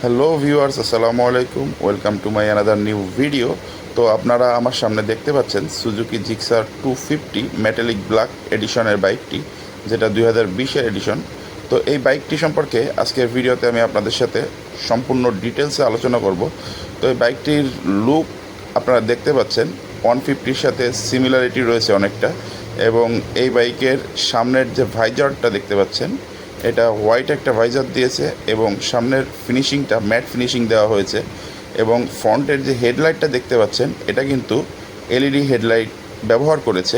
Hello viewers, আসসালামু আলাইকুম। Welcome to my another new video. তো আপনারা আমার সামনে দেখতে পাচ্ছেন সুজুকি জিক্সার 250 মেটালিক ব্ল্যাক এডিশনের বাইকটি, যেটা 2020-এর এডিশন। তো এই বাইকটি সম্পর্কে আজকের ভিডিওতে আমি আপনাদের সাথে সম্পূর্ণ ডিটেলসে আলোচনা করব। তো এই বাইকটির লুক আপনারা দেখতে পাচ্ছেন 150-র সাথে সিমিলারিটি রয়েছে অনেকটা, এবং এই বাইকের সামনের যে ভাইজারটা দেখতে পাচ্ছেন, এটা হোয়াইট একটা ভাইজার দিয়েছে এবং সামনের ফিনিশিংটা ম্যাট ফিনিশিং দেওয়া হয়েছে। এবং ফ্রন্টের যে হেডলাইটটা দেখতে পাচ্ছেন, এটা কিন্তু এলইডি হেডলাইট ব্যবহার করেছে,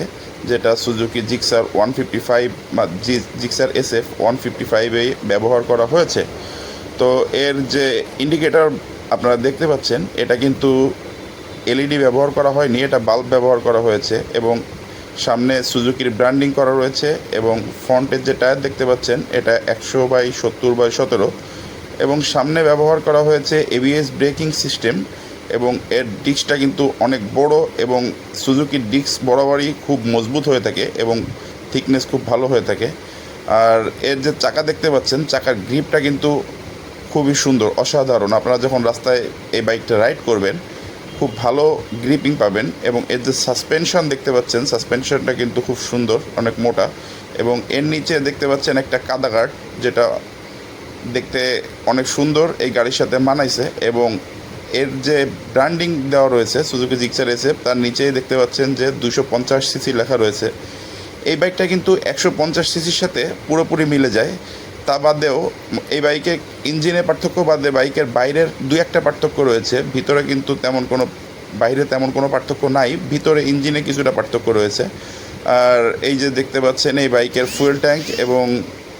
যেটা সুজুকি জিক্সার 155 বা জিক্সার SF 155-এ ব্যবহার করা হয়েছে। তো এর যে ইন্ডিকেটর আপনারা দেখতে পাচ্ছেন, এটা কিন্তু এলইডি ব্যবহার করা হয়নি, এটা বাল্ব ব্যবহার করা হয়েছে। এবং সামনে সুজুকির ব্র্যান্ডিং করা রয়েছে। এবং ফ্রন্টের যে টায়ার দেখতে পাচ্ছেন, এটা 100/70/17, এবং সামনে ব্যবহার করা হয়েছে ABS ব্রেকিং সিস্টেম। এবং এর ডিস্কটা কিন্তু অনেক বড়, এবং সুজুকির ডিস্ক বরাবরই খুব মজবুত হয়ে থাকে এবং থিকনেস খুব ভালো হয়ে থাকে। আর এর যে চাকা দেখতে পাচ্ছেন, চাকার গ্রিপটা কিন্তু খুবই সুন্দর, অসাধারণ। আপনারা যখন রাস্তায় এই বাইকটা রাইড করবেন, খুব ভালো গ্রিপিং পাবেন। এবং এর যে সাসপেনশন দেখতে পাচ্ছেন, সাসপেনশনটা কিন্তু খুব সুন্দর, অনেক মোটা। এবং এর নিচে দেখতে পাচ্ছেন একটা কাদা গার্ড, যেটা দেখতে অনেক সুন্দর, এই গাড়ির সাথে মানাইছে। এবং এর যে ব্র্যান্ডিং দেওয়া রয়েছে সুজুকি জিক্সার SF, তার নিচেই দেখতে পাচ্ছেন যে 250cc লেখা রয়েছে। এই বাইকটা কিন্তু 150cc-র সাথে পুরোপুরি মিলে যায়। তা বাদেও এই বাইকে ইঞ্জিনের পার্থক্য বাদে বাইকের বাইরের দুই একটা পার্থক্য রয়েছে। ভিতরে কিন্তু বাইরে তেমন কোনো পার্থক্য নাই, ভিতরে ইঞ্জিনে কিছুটা পার্থক্য রয়েছে। আর এই যে দেখতে পাচ্ছেন এই বাইকের ফুয়েল ট্যাঙ্ক, এবং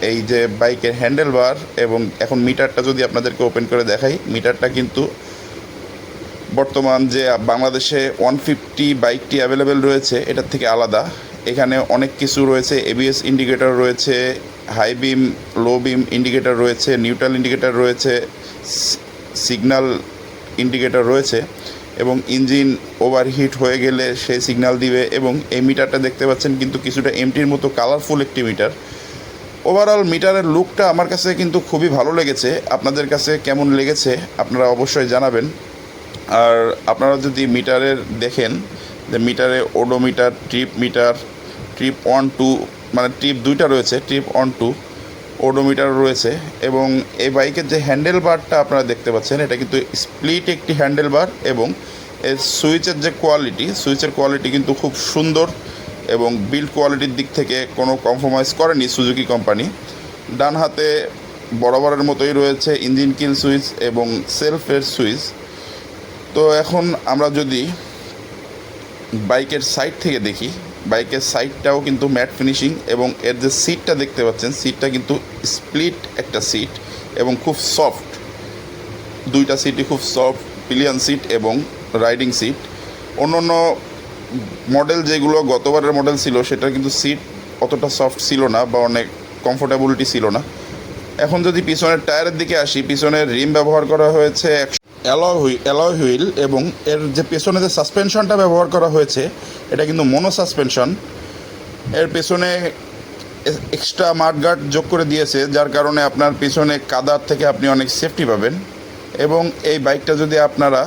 এই যে বাইকের হ্যান্ডেল বার, এবং এখন মিটারটা যদি আপনাদেরকে ওপেন করে দেখাই, মিটারটা কিন্তু বর্তমান যে বাংলাদেশে 150 বাইকটি অ্যাভেলেবেল রয়েছে এটার থেকে আলাদা। এখানে অনেক কিছু রয়েছে, ABS ইন্ডিকেটর রয়েছে, হাই বিম লো বিম ইন্ডিকেটর রয়েছে, নিউট্রাল ইন্ডিকেটর রয়েছে, সিগন্যাল ইন্ডিকেটর রয়েছে, এবং ইঞ্জিন ওভারহিট হয়ে গেলে সে সিগন্যাল দিবে। এবং এই মিটারটা দেখতে পাচ্ছেন কিন্তু কিছুটা এমটির মতো কালারফুল একটি মিটার। ওভারঅল মিটারের লুকটা আমার কাছে কিন্তু খুবই ভালো লেগেছে। আপনাদের কাছে কেমন লেগেছে আপনারা অবশ্যই জানাবেন। আর আপনারা যদি মিটারের দেখেন, যে মিটারে ওডোমিটার, ট্রিপ মিটার, ট্রিপ 1-2, মানে ট্রিপ দুইটা রয়েছে, ট্রিপ 1-2, ওডোমিটার রয়েছে। এবং এই বাইকের যে হ্যান্ডেল বারটা আপনারা দেখতে পাচ্ছেন, এটা কিন্তু স্প্লিট একটি হ্যান্ডেল বার। এবং এর সুইচের কোয়ালিটি কিন্তু খুব সুন্দর, এবং বিল্ড কোয়ালিটির দিক থেকে কোনো কম্প্রোমাইজ করেনি সুজুকি কোম্পানি। ডান হাতে বরাবরের মতোই রয়েছে ইঞ্জিন কিল সুইচ এবং সেলফের সুইচ। তো এখন আমরা যদি বাইকের সাইড থেকে দেখি, বাইকের সাইডটাও কিন্তু ম্যাট ফিনিশিং। এবং এর যে সিটটা দেখতে পাচ্ছেন, সিটটা কিন্তু স্প্লিট একটা সিট এবং খুব সফট। দুইটা সিটই খুব সফট, পিলিয়ন সিট এবং রাইডিং সিট। অন্য মডেল যেগুলো গতবারের মডেল ছিল, সেটা কিন্তু সিট অতটা সফট ছিল না বা অনেক কমফোর্টেবিলিটি ছিল না। এখন যদি পিছনের টায়ারের দিকে আসি, পিছনের রিম ব্যবহার করা হয়েছে অ্যালয় হুইল। এবং এর যে পেছনে যে সাসপেনশনটা ব্যবহার করা হয়েছে, এটা কিন্তু মোনো সাসপেনশন। এর পেছনে এক্সট্রা মাডগার্ড যোগ করে দিয়েছে, যার কারণে আপনার পিছনে কাদার থেকে আপনি অনেক সেফটি পাবেন। এবং এই বাইকটা যদি আপনারা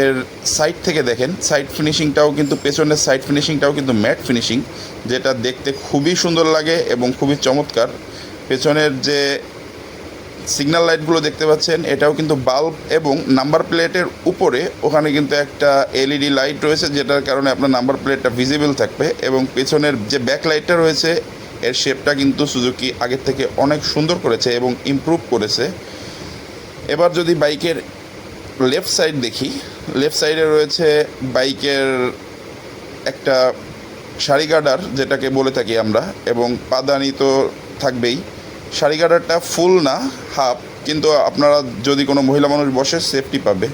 এর সাইড থেকে দেখেন, সাইড ফিনিশিংটাও কিন্তু, পেছনের সাইড ফিনিশিংটাও কিন্তু ম্যাট ফিনিশিং, যেটা দেখতে খুবই সুন্দর লাগে এবং খুবই চমৎকার। পেছনের যে সিগন্যাল লাইটগুলো দেখতে পাচ্ছেন, এটাও কিন্তু বাল্ব, এবং নাম্বার প্লেটের উপরে ওখানে কিন্তু একটা এলইডি লাইট রয়েছে, যেটার কারণে আপনার নাম্বার প্লেটটা ভিজিবল থাকবে। এবং পেছনের যে ব্যাক লাইটটা রয়েছে, এর শেপটা কিন্তু সুজুকি আগের থেকে অনেক সুন্দর করেছে এবং ইমপ্রুভ করেছে। এবার যদি বাইকের লেফট সাইড দেখি, লেফট সাইডে রয়েছে বাইকের একটা সারি গার্ডার, যেটাকে বলে থাকি আমরা, এবং পাদানি তো থাকবেই। সারি গার্ডারটা ফুল না, হাফ, কিন্তু আপনারা যদি কোনো মহিলা মানুষ বসে সেফটি পাবে।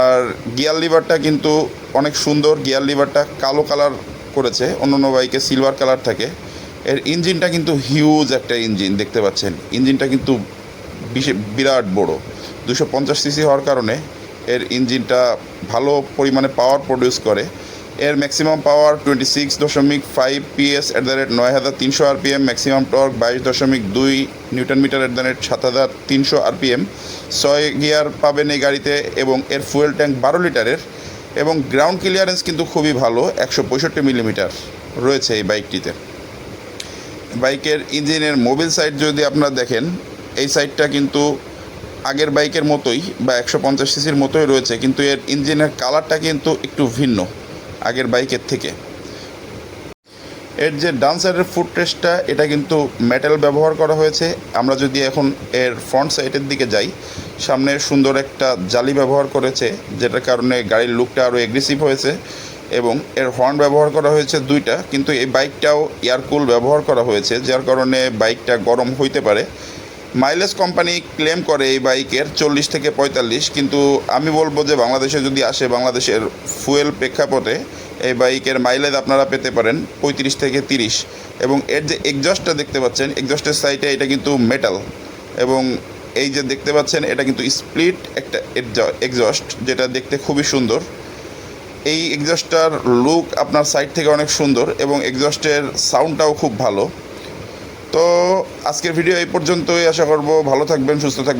আর গিয়ার লিভারটা কিন্তু অনেক সুন্দর, গিয়ার লিভারটা কালো কালার করেছে, অন্য বাইকে সিলভার কালার থাকে। এর ইঞ্জিনটা কিন্তু হিউজ একটা ইঞ্জিন দেখতে পাচ্ছেন, ইঞ্জিনটা কিন্তু বিরাট বড়। 250cc হওয়ার কারণে এর ইঞ্জিনটা ভালো পরিমাণে পাওয়ার প্রডিউস করে। এর maximum power 26.5 PS @9300 RPM, maximum torque 22.2 newton metre @7300 RPM। 6 gear পাবেন এই গাড়িতে এবং এর ফুয়েল ট্যাঙ্ক 12 লিটারের এবং গ্রাউন্ড ক্লিয়ারেন্স কিন্তু খুবই ভালো, 165 মিলিমিটার রয়েছে এই বাইকটিতে। বাইকের ইঞ্জিনের মোবিল সাইড যদি আপনারা দেখেন, এই সাইডটা কিন্তু আগের বাইকের মতোই বা 150 সিসির মতোই রয়েছে, কিন্তু এর ইঞ্জিনের কালারটা কিন্তু একটু ভিন্ন আগের বাইকের থেকে। এর যে ডান সাইডের ফুট রেস্টটা, এটা কিন্তু মেটাল ব্যবহার করা হয়েছে। আমরা যদি এখন এর ফ্রন্ট সাইডের দিকে যাই, সামনে সুন্দর একটা জালি ব্যবহার করেছে, যেটার কারণে গাড়ির লুকটা আরও এগ্রেসিভ হয়েছে এবং এর হর্ন ব্যবহার করা হয়েছে 2টা, কিন্তু এই বাইকটাও এয়ারকুল ব্যবহার করা হয়েছে, যার কারণে বাইকটা গরম হইতে পারে। মাইলেজ কোম্পানি ক্লেম করে এই বাইকের 40 থেকে 45, কিন্তু আমি বলবো যে বাংলাদেশে যদি আসে, বাংলাদেশের ফুয়েল প্রেক্ষাপটে এই বাইকের মাইলেজ আপনারা পেতে পারেন 35 থেকে 30। এবং এর যে এক্সজস্টটা দেখতে পাচ্ছেন, এক্সজস্টের সাইডে এটা কিন্তু মেটাল, এবং এই যে দেখতে পাচ্ছেন এটা কিন্তু স্প্লিট একটা এক্সজস্ট, যেটা দেখতে খুবই সুন্দর। এই এক্সজস্টটার লুক আপনার সাইড থেকে অনেক সুন্দর এবং এক্সজস্টের সাউন্ডটাও খুব ভালো। তো আজকের ভিডিও এই পর্যন্তই, আশা করব ভালো থাকবেন, সুস্থ থাকবেন।